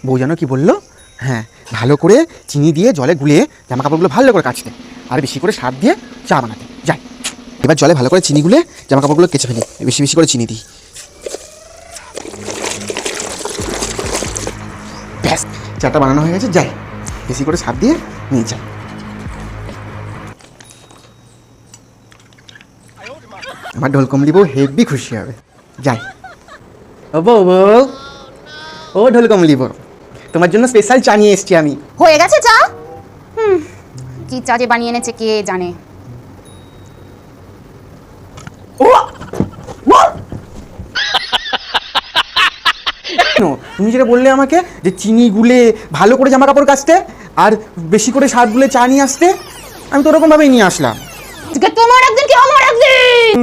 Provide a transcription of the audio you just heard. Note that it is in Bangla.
বউ জানো কি বললো? হ্যাঁ, ভালো করে চিনি দিয়ে জলে গুলিয়ে জামা কাপড়গুলো ভালো করে কাচতে, আর বেশি করে সার দিয়ে চা বানাতে। যাই, এবার জলে ভালো করে চিনি গুলে জামা কাপড়গুলো কেচে ফেলি, বেশি বেশি করে চিনি দিই। ব্যাস, চাটা বানানো হয়ে গেছে। যাই, বেশি করে সার দিয়ে নিয়ে যাই। আমার ঢোলকমলি বউ হেভি খুশি হবে। যাই। ও বউ, ও ঢোলকমলি বউ, তোমার জন্য স্পেশাল চা নিয়ে এসেছি আমি। হয়ে গেছে চা? কি চা যে বানিয়ে এনেছে কে জানে। তুমি যেটা বললে আমাকে যে চিনি গুলে ভালো করে জামা কাপড় কাচতে আর বেশি করে স্বাদ গুলে চা নিয়ে আসতে, আমি তো ওরকম ভাবেই নিয়ে আসলাম। তোমার একদিন কি আমার একদিন।